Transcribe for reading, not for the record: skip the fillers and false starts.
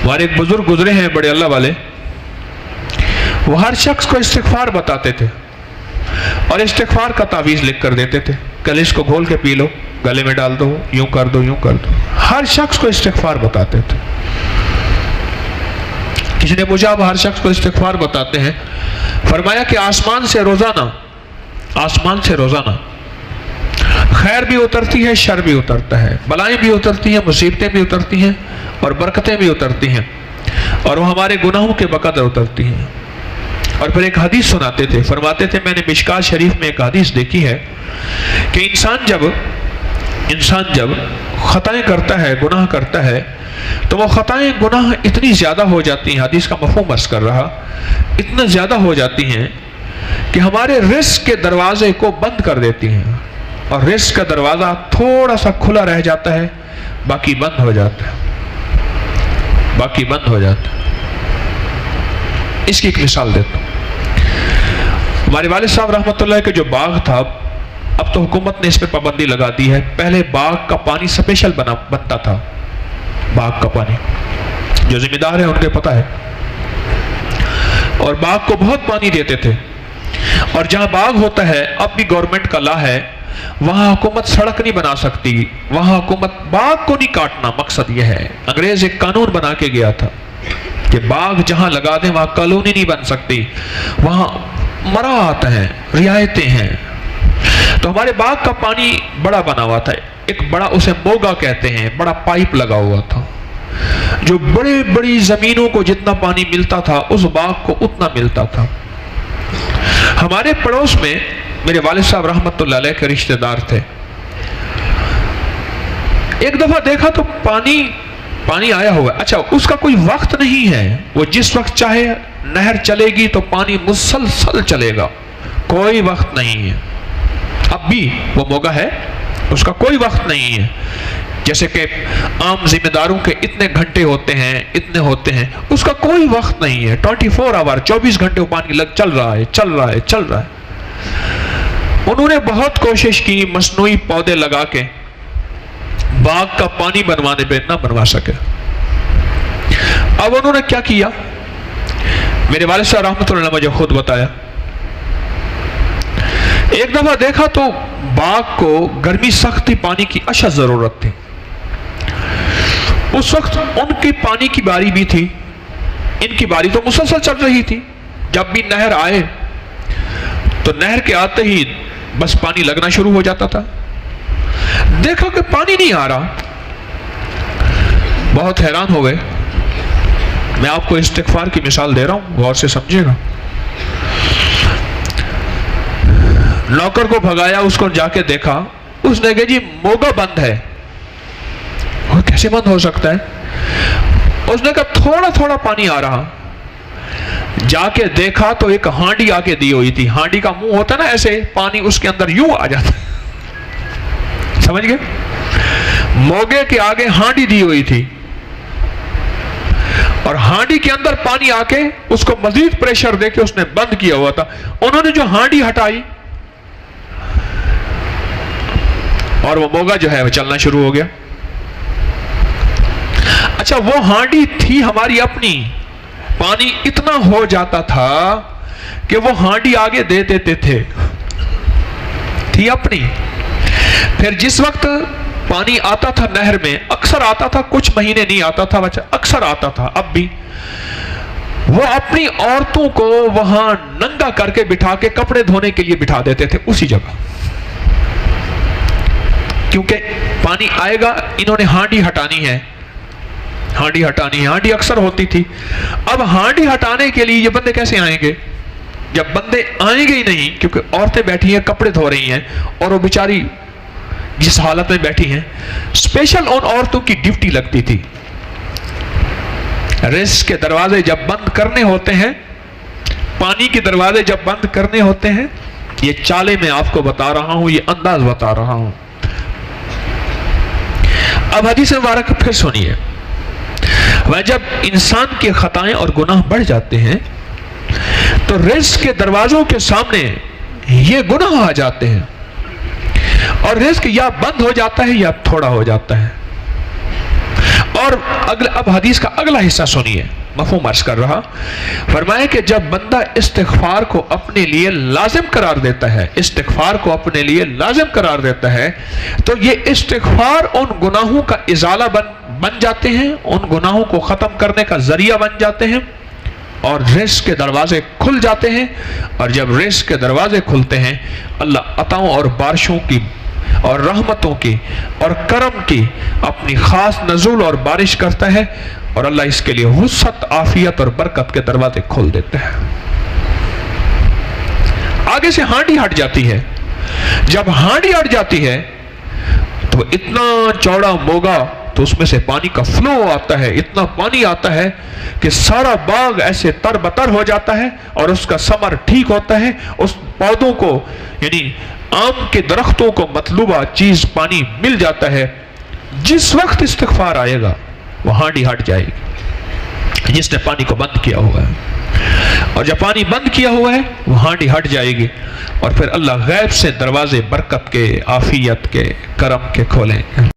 ہمارے ایک بزرگ گزرے ہیں بڑے اللہ والے، وہ ہر شخص کو استغفار بتاتے تھے اور استغفار کا تعویذ لکھ کر دیتے تھے، کل اس کو گھول کے پی لو، گلے میں ڈال دو، یوں کر دو، یوں کر دو. ہر شخص کو استغفار بتاتے تھے. کسی نے پوچھا آپ ہر شخص کو استغفار بتاتے ہیں؟ فرمایا کہ آسمان سے روزانہ خیر بھی اترتی ہے، شر بھی اترتا ہے، بلائیں بھی اترتی ہیں، مصیبتیں بھی اترتی ہیں اور برکتیں بھی اترتی ہیں، اور وہ ہمارے گناہوں کے بقدر اترتی ہیں. اور پھر ایک حدیث سناتے تھے، فرماتے تھے میں نے مشکات شریف میں ایک حدیث دیکھی ہے کہ انسان جب خطائیں کرتا ہے، گناہ کرتا ہے، تو وہ خطائیں گناہ اتنی زیادہ ہو جاتی ہیں، حدیث کا مفہوم عرض کر رہا، اتنا زیادہ ہو جاتی ہیں کہ ہمارے رزق کے دروازے کو بند کر دیتی ہیں، اور رزق کا دروازہ تھوڑا سا کھلا رہ جاتا ہے، باقی بند ہو جاتا ہے. اس کی ایک مثال دیتا ہوں. ہمارے والد صاحب رحمۃ اللہ کے جو باغ تھا، اب تو حکومت نے اس پہ پابندی لگا دی ہے، پہلے باغ کا پانی سپیشل بنتا تھا. باغ کا پانی جو ذمہ دار ہے ان کے پتہ ہے، اور باغ کو بہت پانی دیتے تھے. اور جہاں باغ ہوتا ہے، اب بھی گورنمنٹ کا لا ہے، وہاں حکومت سڑک نہیں بنا سکتی، وہاں حکومت باغ کو نہیں کاٹنا. مقصد یہ ہے، انگریز ایک قانون بنا کے گیا تھا کہ باغ جہاں لگا دیں وہاں کالونی نہیں بن سکتی، وہاں مراعات ہیں، رعایتیں ہیں. تو ہمارے باغ کا پانی بڑا بنا ہوا تھا، ایک بڑا، اسے موگا کہتے ہیں، بڑا پائپ لگا ہوا تھا، جو بڑی زمینوں کو جتنا پانی ملتا تھا اس باغ کو اتنا ملتا تھا. ہمارے پڑوس میں میرے والد صاحب رحمۃ اللہ علیہ کے رشتہ دار تھے. ایک دفعہ دیکھا تو پانی آیا ہوا ہے. اچھا، اس کا کوئی وقت نہیں ہے، وہ جس وقت چاہے نہر چلے گی تو پانی مسلسل چلے گا، کوئی وقت نہیں ہے. اب بھی وہ موگا ہے، اس کا کوئی وقت نہیں ہے. جیسے کہ عام ذمہ داروں کے اتنے گھنٹے ہوتے ہیں، اس کا کوئی وقت نہیں ہے. 24 آور 24 گھنٹے وہ پانی چل رہا ہے. انہوں نے بہت کوشش کی، مصنوعی پودے لگا کے باغ کا پانی بنوانے پہ نہ بنوا سکے. اب انہوں نے کیا کیا، میرے والد صاحب رحمۃ اللہ نے مجھے خود بتایا. ایک دفعہ دیکھا تو باغ کو گرمی سخت تھی، پانی کی اشد ضرورت تھی. اس وقت ان کی پانی کی باری بھی تھی، ان کی باری تو مسلسل چل رہی تھی. جب بھی نہر آئے تو نہر کے آتے ہی بس پانی لگنا شروع ہو جاتا تھا. دیکھا کہ پانی نہیں آ رہا، بہت حیران ہو گئے. میں آپ کو استغفار کی مثال دے رہا ہوں، غور سے سمجھے گا. نوکر کو بھگایا، اس کو جا کے دیکھا، اس نے کہا جی موگا بند ہے. وہ کیسے بند ہو سکتا ہے؟ اس نے کہا تھوڑا تھوڑا پانی آ رہا. جا کے دیکھا تو ایک ہانڈی آ کے دی ہوئی تھی. ہانڈی کا منہ ہوتا نا ایسے، پانی اس کے اندر یوں آ جاتا. سمجھ گئے؟ موگے کے آگے ہانڈی دی ہوئی تھی، اور ہانڈی کے اندر پانی آ کے اس کو مزید پریشر دے کے اس نے بند کیا ہوا تھا. انہوں نے جو ہانڈی ہٹائی اور وہ موگا جو ہے وہ چلنا شروع ہو گیا. اچھا، وہ ہانڈی تھی ہماری اپنی، پانی اتنا ہو جاتا تھا کہ وہ ہانڈی آگے دے دیتے تھے، تھی اپنی. پھر جس وقت پانی آتا تھا نہر میں، اکثر آتا تھا، کچھ مہینے نہیں آتا تھا بچہ، اکثر آتا تھا. اب بھی وہ اپنی عورتوں کو وہاں ننگا کر کے بٹھا کے کپڑے دھونے کے لیے بٹھا دیتے تھے اسی جگہ، کیونکہ پانی آئے گا، انہوں نے ہانڈی ہٹانی ہے. ہانڈی اکثر ہوتی تھی. اب ہانڈی ہٹانے کے لیے یہ بندے کیسے آئیں گے؟ جب بندے آئیں گے ہی نہیں، کیونکہ عورتیں بیٹھی ہیں کپڑے دھو رہی ہیں، اور وہ بیچاری جس حالت میں بیٹھی ہیں، اسپیشل ان عورتوں کی ڈیوٹی لگتی تھی. رزق کے دروازے جب بند کرنے ہوتے ہیں، پانی کے دروازے جب بند کرنے ہوتے ہیں، یہ چالیں میں آپ کو بتا رہا ہوں، یہ انداز بتا رہا ہوں. اب حدیث مبارک پھر سنیے. جب انسان کے خطائیں اور گناہ بڑھ جاتے ہیں تو رزق کے دروازوں کے سامنے یہ گناہ آ جاتے ہیں، اور رزق یا بند ہو جاتا ہے یا تھوڑا ہو جاتا ہے. اور اور اب حدیث کا اگلا حصہ سنیے، مفہوم عرض کر رہا، فرمایا کہ جب بندہ استغفار کو اپنے لیے لازم قرار دیتا ہے، استغفار کو اپنے لیے لازم قرار دیتا ہے، تو یہ استغفار ان گناہوں کا ازالہ بن جاتے ہیں، ان گناہوں کو ختم کرنے کا ذریعہ بن جاتے ہیں، اور رزق کے دروازے کھل جاتے ہیں۔ اور جب رزق کے دروازے کھلتے ہیں، اللہ عطاؤں اور بارشوں کی اور رحمتوں کی اور کرم کی اپنی خاص نزول اور بارش کرتا ہے، اور اللہ اس کے لیے وسعت، عافیت اور برکت کے دروازے کھول دیتا ہے۔ آگے سے ہانڈی ہٹ جاتی ہے، جب ہانڈی ہٹ جاتی ہے تو اتنا چوڑا موگا، تو اس میں سے پانی کا فلو آتا ہے، اتنا پانی آتا ہے کہ سارا باغ ایسے تر بتر ہو جاتا ہے، اور اس کا ثمر ٹھیک ہوتا ہے، اس پودوں کو یعنی آم کے درختوں کو مطلوبہ چیز پانی مل جاتا ہے۔ جس وقت استغفار آئے گا وہ ہانڈی ہٹ جائے گی جس نے پانی کو بند کیا ہوا ہے، اور جب پانی بند کیا ہوا ہے وہ ہانڈی ہٹ جائے گی، اور پھر اللہ غیب سے دروازے برکت کے، عافیت کے، کرم کے کھولیں گے۔